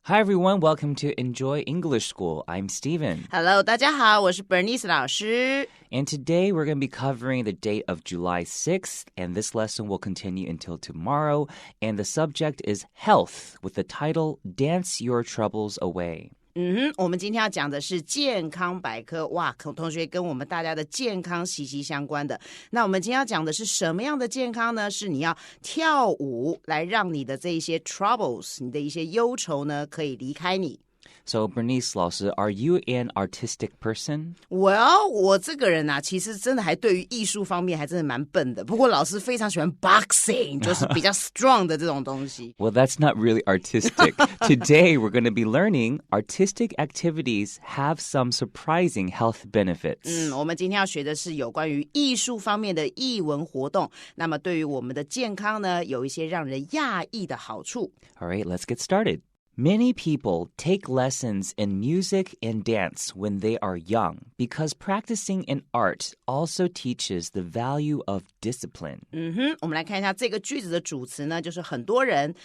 Hi everyone, welcome to Enjoy English School. I'm Stephen. Hello, 大家好，我是 Bernice 老师。 And today we're going to be covering the date of July 6th, and this lesson will continue until tomorrow. And the subject is health, with the title Dance Your Troubles Away. 我们今天要讲的是健康百科。哇，同学跟我们大家的健康息息相关的。那我们今天要讲的是什么样的健康呢？是你要跳舞来让你的这一些 troubles， 你的一些忧愁呢，可以离开你。So, Bernice 老师, are you an artistic person? Well, 我这个人啊，其实真的还对于艺术方面还真的蛮笨的。不过老师非常喜欢 boxing， 就是比较 strong 的这种东西。Well, that's not really artistic. Today, we're going to be learning artistic activities have some surprising health benefits. 我们今天要学的是有关于艺术方面的艺文活动。那么对于我们的健康呢，有一些让人讶异的好处。All right, let's get started.Many people take lessons in music and dance when they are young because practicing an art also teaches the value of discipline. 我们来看一下这个句子的主词呢，就是很多人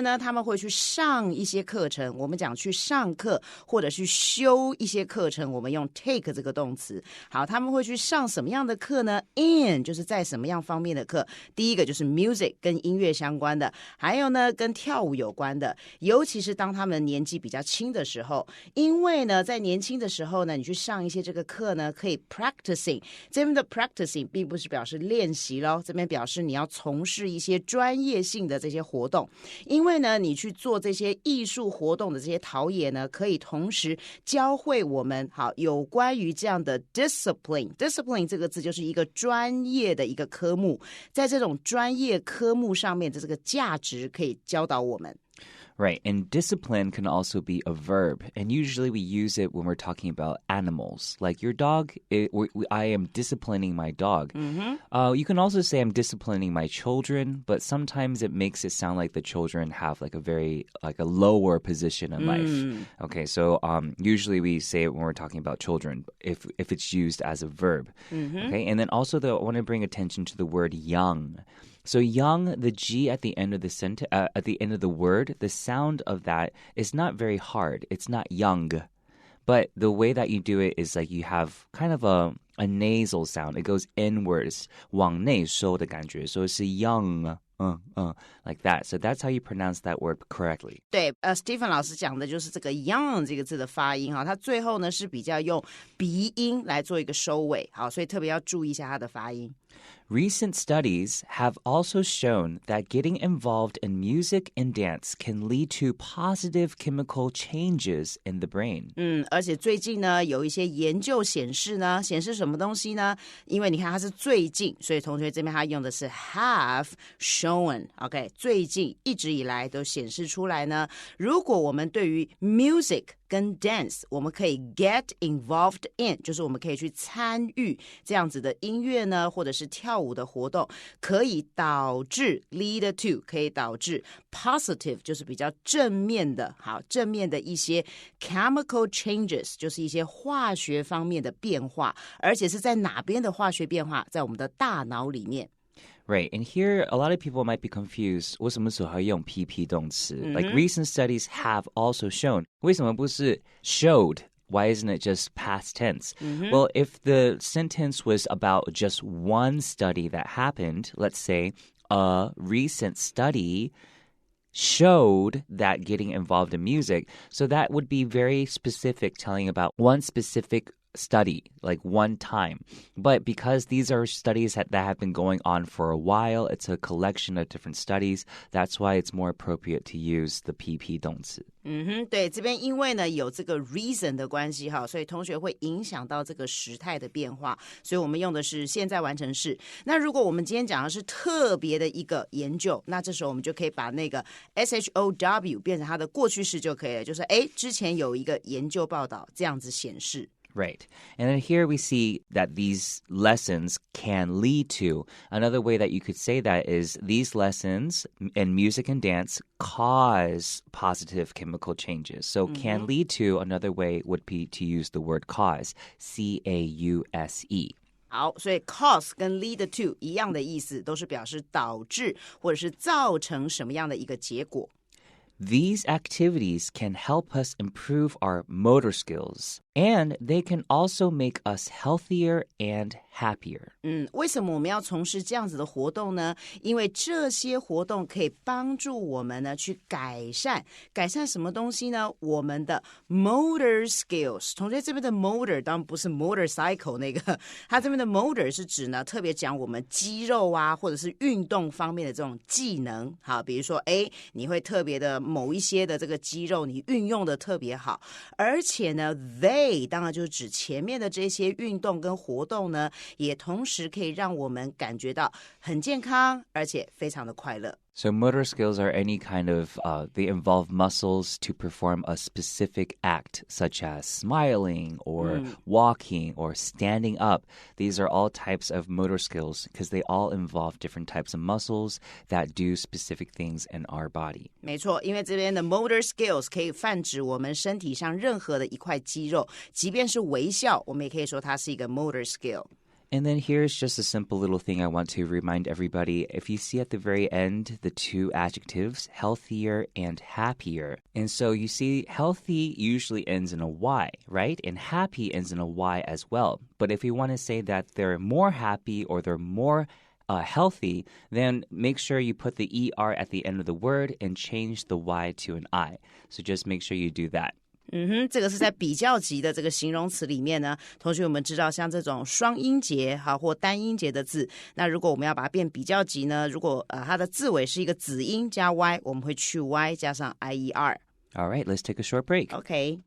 呢，他们会去上一些课程。我们讲去上课或者去修一些课程，我们用 take 这个动词。好，他们会去上什么样的课呢？ In 就是在什么样方面的课？第一个就是 music 跟音乐相关的，还有呢跟跳舞有关的，尤其是当他们年纪比较轻的时候，因为呢，在年轻的时候呢，你去上一些这个课呢，可以 practicing。这边的 practicing 并不是表示练习咯，这边表示你要从事一些专业性的这些活动。因为呢，你去做这些艺术活动的这些陶冶呢，可以同时教会我们好有关于这样的 discipline。discipline 这个字就是一个专业的一个科目，在这种专业科目上面的这个价值可以教导我们。Right, and discipline can also be a verb, and usually we use it when we're talking about animals. Like your dog, I am disciplining my dog. You can also say I'm disciplining my children, but sometimes it makes it sound like the children have like a lower position in life. Okay, so usually we say it when we're talking about children if it's used as a verb. Okay, and then also I want to bring attention to the word young.So young, the G at the end of the at the end of the word, the sound of that is not very hard. It's not young. But the way that you do it is like you have kind of a nasal sound. It goes inwards, 往内收的感觉. So it's young, like that. So that's how you pronounce that word correctly. 对，Stephen 老师讲的就是这个 young 这个字的发音哈，它最后呢是比较用鼻音来做一个收尾，好，所以特别要注意一下它的发音。Recent studies have also shown that getting involved in music and dance can lead to positive chemical changes in the brain. 而且最近呢，有一些研究显示什么东西呢？因为你看它是最近，所以同学这边他用的是 have shown。OK， 最近一直以来都显示出来呢，如果我们对于 music跟 dance 我们可以 get involved in， 就是我们可以去参与这样子的音乐呢，或者是跳舞的活动，可以导致 lead to， 可以导致 positive， 就是比较正面的，好，正面的一些 chemical changes， 就是一些化学方面的变化，而且是在哪边的化学变化？在我们的大脑里面。Right, and here a lot of people might be confused. 为什么时候用 PP 动词? Like recent studies have also shown. 为什么不是 showed? Why isn't it just past tense? Well, if the sentence was about just one study that happened, let's say a recent study showed that getting involved in music, so that would be very specific, telling about one specific study, like one time. But because these are studies that have been going on for a while, it's a collection of different studies, that's why it's more appropriate to use the PP 动词。对，这边因为呢有这个 reason 的关系哈，所以同学会影响到这个时态的变化，所以我们用的是现在完成式。那如果我们今天讲的是特别的一个研究，那这时候我们就可以把那个 SHOW 变成它的过去式就可以了，就是之前有一个研究报道这样子显示。Right. And then here we see that these lessons can lead to. Another way that you could say that is these lessons in music and dance cause positive chemical changes. So can lead to, another way would be to use the word cause, C-A-U-S-E. 好，所以 cause 跟 lead to 一样的意思，都是表示导致或者是造成什么样的一个结果。These activities can help us improve our motor skills, and they can also make us healthier and happier. 为什么我们要从事这样子的活动呢？因为这些活动可以帮助我们呢去改善什么东西呢？我们的 motor skills。同学这边的 motor 当然不是 motorcycle 那个，它这边的 motor 是指呢特别讲我们肌肉啊或者是运动方面的这种技能。好，比如说你会特别的某一些的这个肌肉你运用的特别好，而且呢 they 当然就是指前面的这些运动跟活动呢也同时可以让我们感觉到很健康而且非常的快乐。So motor skills are any kind of, they involve muscles to perform a specific act, such as smiling or walking or standing up. These are all types of motor skills because they all involve different types of muscles that do specific things in our body. 没错，因为这边的 motor skills 可以泛指我们身体上任何的一块肌肉，即便是微笑，我们也可以说它是一个 motor skill。And then here's just a simple little thing I want to remind everybody. If you see at the very end, the two adjectives, healthier and happier. And so you see healthy usually ends in a Y, right? And happy ends in a Y as well. But if you want to say that they're more happy or they're more healthy, then make sure you put the ER at the end of the word and change the Y to an I. So just make sure you do that.这个是在比较级的这个形容词里面呢，同学我们知道像这种双音节或单音节的字，那如果我们要把它变比较级呢，如果它的字尾是一个子音加 Y， 我们会去 Y 加上 IER。 All right, let's take a short break. Okay.Dancing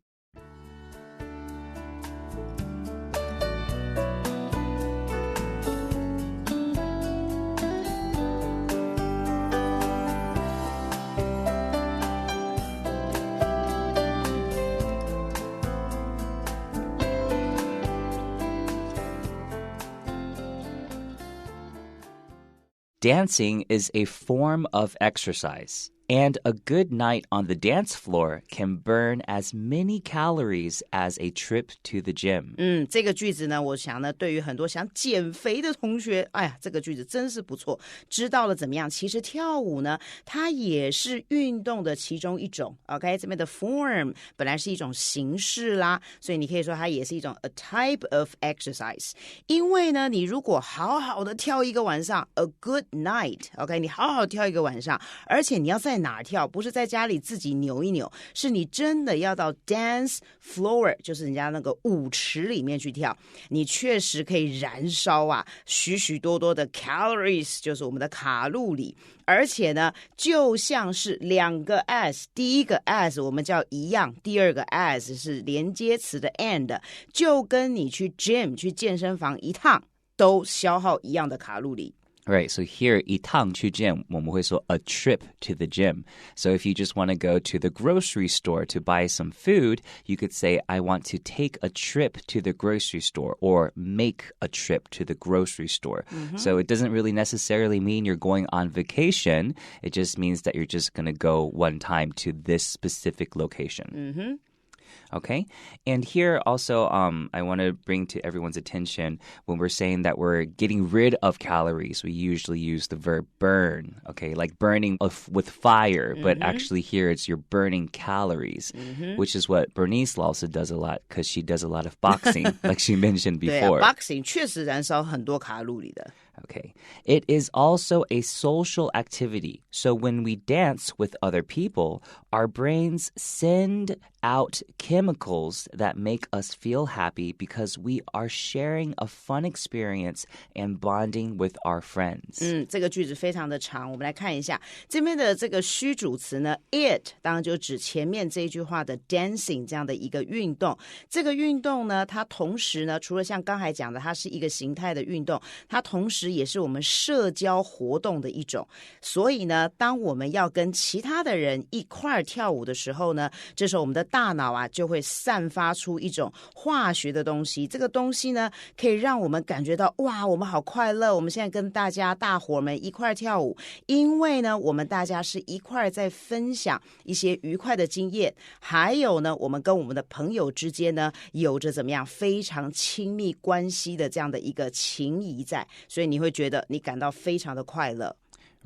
is a form of exercise, and a good night on the dance floor can burn as many calories as a trip to the gym. 这个句子呢，我想呢，对于很多想减肥的同学，这个句子真是不错，知道了怎么样？其实跳舞呢，它也是运动的其中一种。OK， 这边的 form 本来是一种形式啦，所以你可以说它也是一种 a type of exercise。因为呢，你如果好好的跳一个晚上 ，a good night，OK， 你好好跳一个晚上，而且你要在哪跳？不是在家里自己扭一扭，是你真的要到 dance floor， 就是人家那个舞池里面去跳，你确实可以燃烧许许多多的 calories， 就是我们的卡路里。而且呢，就像是两个 as， 第一个 as 我们叫一样，第二个 as 是连接词的 and， 就跟你去 gym 去健身房一趟都消耗一样的卡路里。Right, so here, 一趟去 gym, 我们会说 a trip to the gym. So if you just want to go to the grocery store to buy some food, you could say, I want to take a trip to the grocery store or make a trip to the grocery store. So it doesn't really necessarily mean you're going on vacation. It just means that you're just going to go one time to this specific location.Okay, and here also I want to bring to everyone's attention when we're saying that we're getting rid of calories, we usually use the verb burn, okay, like burning with fire, but actually here it's you're burning calories, which is what Bernice also does a lot because she does a lot of boxing, like she mentioned before. 对boxing 确实燃烧很多卡路里的。Okay. It is also a social activity. So when we dance with other people, our brains send out chemicals that make us feel happy because we are sharing a fun experience and bonding with our friends. 这个句子非常的长，我们来看一下这边的这个虚主词呢 it 当然就指前面这一句话的 dancing 这样的一个运动。这个运动呢，它同时呢，除了像刚才讲的它是一个形态的运动，它同时也是我们社交活动的一种。所以呢，当我们要跟其他的人一块跳舞的时候呢，这时候我们的大脑就会散发出一种化学的东西。这个东西呢，可以让我们感觉到哇，我们好快乐，我们现在跟大伙们一块跳舞，因为呢，我们大家是一块在分享一些愉快的经验，还有呢，我们跟我们的朋友之间呢，有着怎么样非常亲密关系的这样的一个情谊在，所以你会觉得你感到非常的快乐。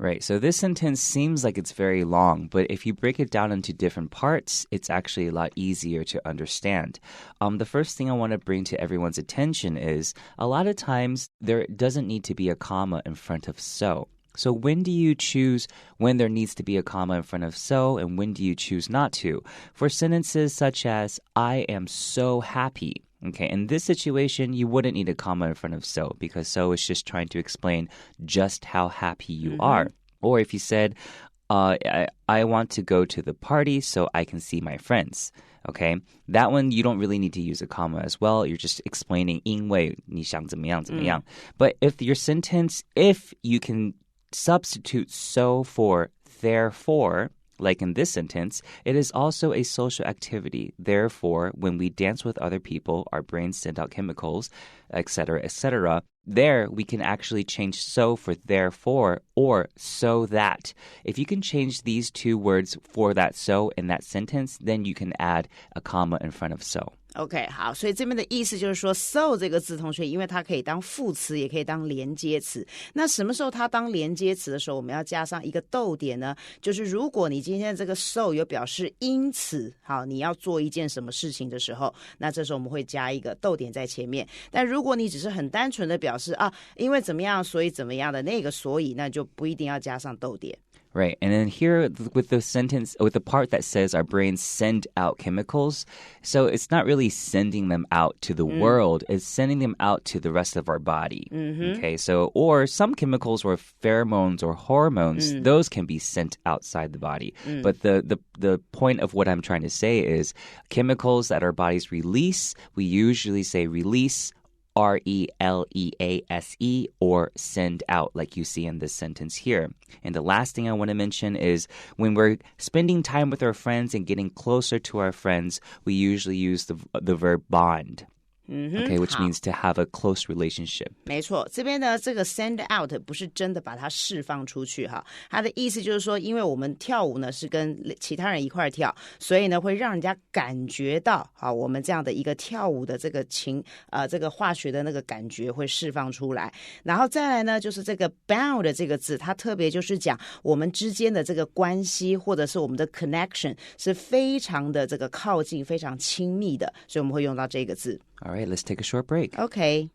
Right, so this sentence seems like it's very long, but if you break it down into different parts, it's actually a lot easier to understand. The first thing I want to bring to everyone's attention is a lot of times there doesn't need to be a comma in front of so. So when do you choose when there needs to be a comma in front of so, and when do you choose not to? For sentences such as, I am so happy. Okay, in this situation, you wouldn't need a comma in front of so because so is just trying to explain just how happy you are. Or if you said, I want to go to the party so I can see my friends. Okay, that one you don't really need to use a comma as well. You're just explaining 因为你想怎么样怎么样. But if your sentence, if you can substitute so for therefore,Like in this sentence, it is also a social activity. Therefore, when we dance with other people, our brains send out chemicals, etc., etc. There, we can actually change so for therefore or so that. If you can change these two words for that so in that sentence, then you can add a comma in front of so.OK, 好，所以这边的意思就是说 so 这个字，同学，因为它可以当副词，也可以当连接词。那什么时候它当连接词的时候，我们要加上一个逗点呢？就是如果你今天这个 so 有表示因此，好，你要做一件什么事情的时候，那这时候我们会加一个逗点在前面。但如果你只是很单纯的表示啊，因为怎么样，所以怎么样的那个所以，那就不一定要加上逗点。Right. And then here with the sentence, with the part that says our brains send out chemicals, so it's not really sending them out to the world, it's sending them out to the rest of our body. Okay, so, or some chemicals or pheromones or hormones, those can be sent outside the body. But the point of what I'm trying to say is chemicals that our bodies release, we usually say release, R-E-L-E-A-S-E, or send out, like you see in this sentence here. And the last thing I want to mention is when we're spending time with our friends and getting closer to our friends, we usually use the verb bond. Okay, which means to have a close relationship. 没错，这边呢，这个 send out 不是真的把它释放出去哈，它的意思就是说，因为我们跳舞呢是跟其他人一块跳，所以呢会让人家感觉到，好，我们这样的一个跳舞的这个这个化学的那个感觉会释放出来。然后再来呢，就是这个 bound 这个字，它特别就是讲我们之间的这个关系或者是我们的 connection 是非常的这个靠近，非常亲密的，所以我们会用到这个字。All right, let's take a short break. Okay.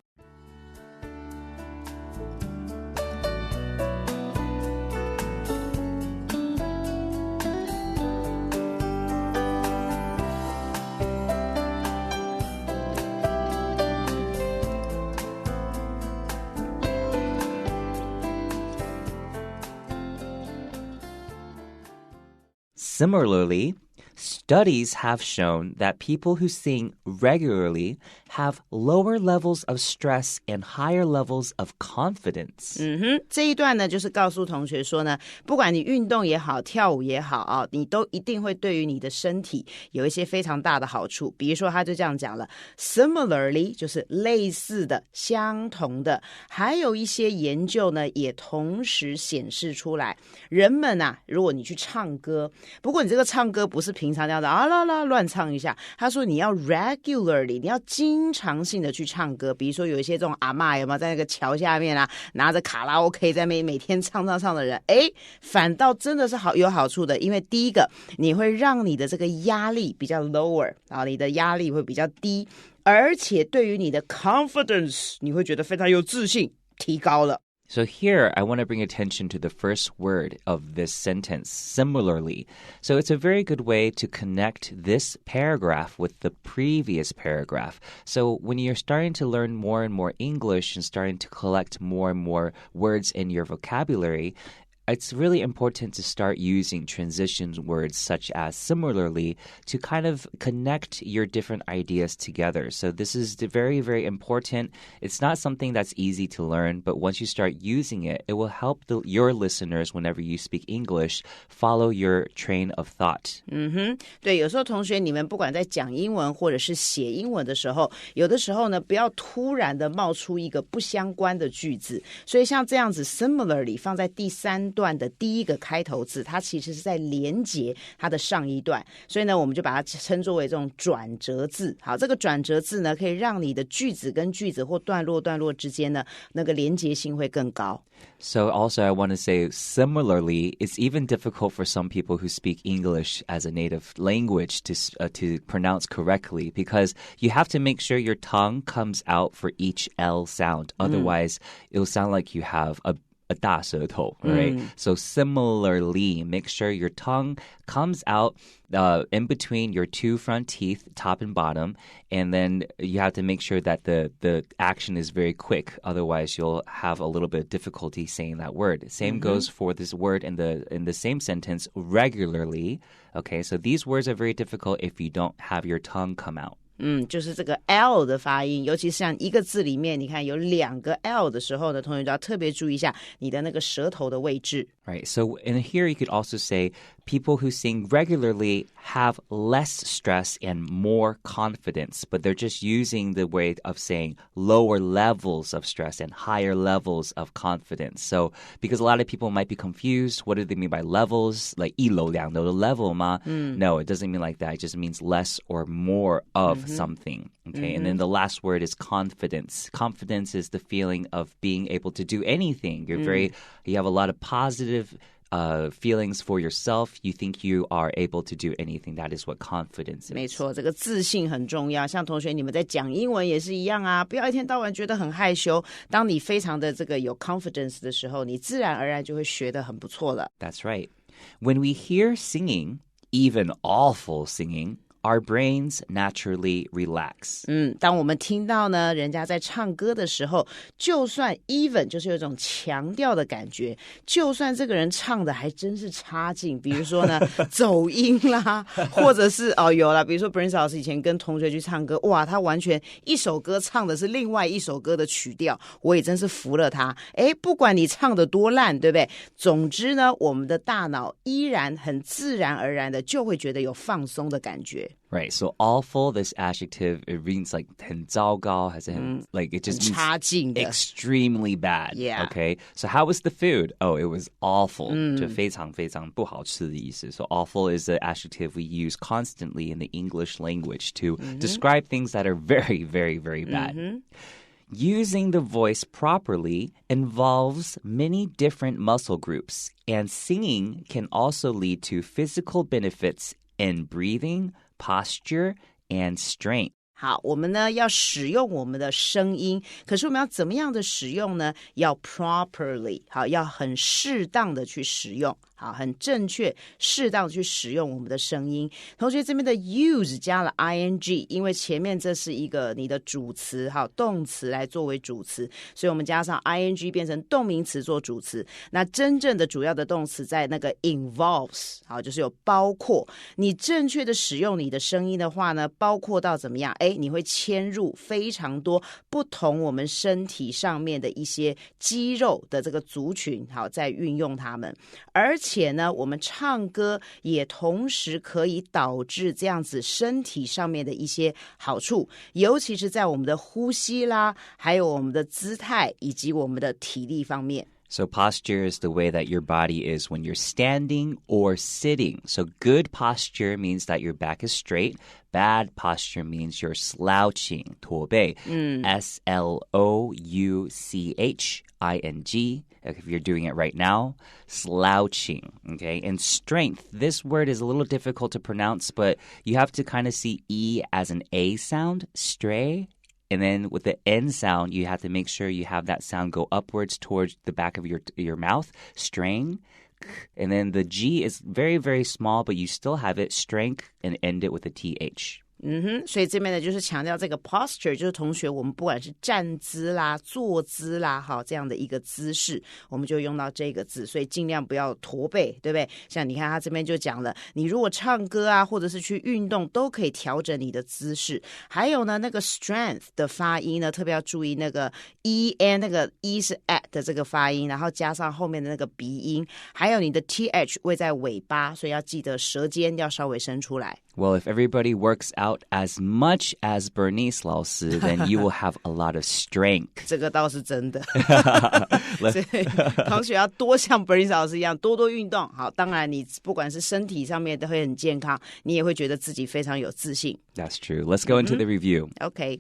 Similarly, studies have shown that people who sing regularly have lower levels of stress and higher levels of confidence. 这一段呢，就是告诉同学说呢，不管你运动也好，跳舞也好啊，你都一定会对于你的身体有一些非常大的好处。比如说，他就这样讲了 ，similarly 就是类似的、相同的，还有一些研究呢，也同时显示出来，人们啊，如果你去唱歌，不过你这个唱歌不是平常这样的啊啦啦乱唱一下，他说你要 regularly， 你要经常性的去唱歌，比如说有一些这种阿嬷有没有在那个桥下面啊，拿着卡拉 OK 在每天唱的人，反倒真的是有好处的，因为第一个你会让你的这个压力比较 lower 啊，你的压力会比较低，而且对于你的 confidence 你会觉得非常有自信，提高了。So here, I want to bring attention to the first word of this sentence, similarly. So it's a very good way to connect this paragraph with the previous paragraph. So when you're starting to learn more and more English and starting to collect more and more words in your vocabulary, it's really important to start using transition words such as similarly to kind of connect your different ideas together. So this is very, very important. It's not something that's easy to learn, but once you start using it, it will help your listeners whenever you speak English follow your train of thought. 对，有时候同学你们不管在讲英文或者是写英文的时候，有的时候呢不要突然的冒出一个不相关的句子，所以像这样子 similarly 放在第三段的第一个开头字，它其实是在连接它的上一段，所以呢我们就把它称作为这种转折字。好，这个转折字呢可以让你的句子跟句子或段落之间呢那个连结性会更高。So also I want to say similarly, it's even difficult for some people who speak English as a native language to pronounce correctly because you have to make sure your tongue comes out for each L sound. Otherwise, it'll sound like you have a 大舌头, right? So similarly, make sure your tongue comes out in between your two front teeth, top and bottom, and then you have to make sure that the action is very quick. Otherwise, you'll have a little bit of difficulty saying that word. Same goes for this word in the same sentence, regularly. Okay, so these words are very difficult if you don't have your tongue come out. 就是这个 L 的发音，尤其是像一个字里面，你看有2个 L 的时候呢，同学就要特别注意一下你的那个舌头的位置。Right, so in here you could also say people who sing regularly have less stress and more confidence, but they're just using the way of saying lower levels of stress and higher levels of confidence. So because a lot of people might be confused, what do they mean by levels? Like 一楼两楼的 level 吗? No, it doesn't mean like that. It just means less or more of something. Okay, and then the last word is confidence. Confidence is the feeling of being able to do anything. You have a lot of positive feelings for yourself. You think you are able to do anything. That is what confidence is. 没错，这个自信很重要。像同学你们在讲英文也是一样啊，不要一天到晚觉得很害羞。当你非常的这个有 confidence 的时候，你自然而然就会学得很不错了。That's right. When we hear singing, even awful singing, our brains naturally relax. 当我们听到呢人家在唱歌的时候，就算 even 就是有一种强调的感觉，就算这个人唱的还真是差劲，比如说呢走音啦，或者是有啦，比如说 Bernice 老师以前跟同学去唱歌，哇，他完全一首歌唱的是另外一首歌的曲调，我也真是服了他。不管你唱的多烂，对不对？总之呢，我们的大脑依然很自然而然的就会觉得有放松的感觉。Right, so awful, this adjective, it means like 很糟糕, like it just means extremely bad. Yeah. Okay, so how was the food? Oh, it was awful. 就非常非常不好吃的意思. So awful is the adjective we use constantly in the English language to describe things that are very, very, very bad. Using the voice properly involves many different muscle groups, and singing can also lead to physical benefits in breathing, posture, and strength. 好，我们呢要使用我们的声音，可是我们要怎么样的使用呢？要 properly， 好，要很适当的去使用。好，很正确适当去使用我们的声音。同学这边的 use 加了 ing， 因为前面这是一个你的主词，好，动词来作为主词，所以我们加上 ing 变成动名词做主词。那真正的主要的动词在那个 involves， 好，就是有包括。你正确的使用你的声音的话呢，包括到怎么样？你会牵入非常多不同我们身体上面的一些肌肉的这个族群，好，在运用它们。而且呢，我们唱歌也同时可以导致这样子身体上面的一些好处，尤其是在我们的呼吸啦，还有我们的姿态以及我们的体力方面。So posture is the way that your body is when you're standing or sitting. So good posture means that your back is straight. Bad posture means you're slouching. 驼背. S-L-O-U-C-H-I-N-G. If you're doing it right now, slouching. Okay. And strength. This word is a little difficult to pronounce, but you have to kind of see E as an A sound. Stray. And then with the N sound, you have to make sure you have that sound go upwards towards the back of your mouth. Strain. And then the G is very, very small, but you still have it. Strength and end it with a TH. 所以这边呢就是强调这个 posture， 就是同学我们不管是站姿啦、坐姿啦，好，这样的一个姿势，我们就用到这个字，所以尽量不要驼背，对不对？像你看他这边就讲了，你如果唱歌啊，或者是去运动，都可以调整你的姿势。还有呢，那个 strength 的发音呢，特别要注意那个 en， 那个 e 是 at 的这个发音，然后加上后面的那个鼻音，还有你的 th 位在尾巴，所以要记得舌尖要稍微伸出来。Well, if everybody works out out as much as Bernice 老师, then you will have a lot of strength. 这个倒是真的。所以同学要多像 Bernice 老师一样多多运动。好，当然你不管是身体上面都会很健康，你也会觉得自己非常有自信。That's true. Let's go into the review. Okay.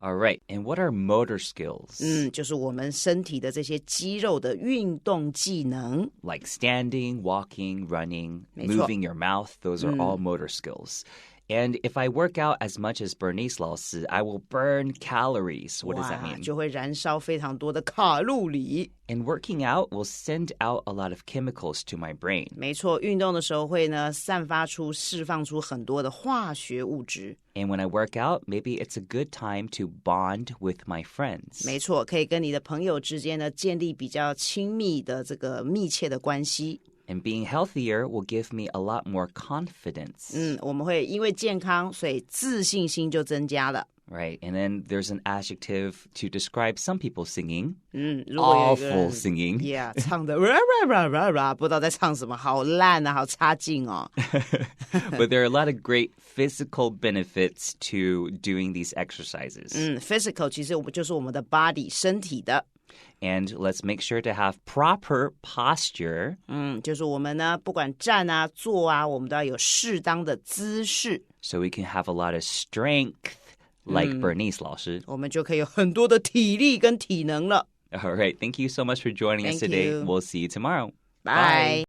All right. And what are motor skills? 就是我们身体的这些肌肉的运动技能。Like standing, walking, running, 没错。 moving your mouth. Those are all motor skills.And if I work out as much as Bernice 老师, I will burn calories. What does that mean? 就会燃烧非常多的卡路里。And working out will send out a lot of chemicals to my brain. 没错，运动的时候会呢释放出很多的化学物质。And when I work out, maybe it's a good time to bond with my friends. 没错，可以跟你的朋友之间呢建立比较亲密的这个密切的关系。And being healthier will give me a lot more confidence. 我们会因为健康，所以自信心就增加了。Right. And then there's an adjective to describe some people singing. 如果有一个人 Awful singing. Yeah, 唱的不知道在唱什么，好烂啊，好差劲哦。But there are a lot of great physical benefits to doing these exercises. Physical 其实就是我们的 body 身体的。And let's make sure to have proper posture. 就是我们呢，不管站啊、坐啊，我们都要有适当的姿势。So we can have a lot of strength, like Bernice 老师。我们就可以有很多的体力跟体能了。All right. Thank you so much for joining us today. you. We'll see you tomorrow. Bye.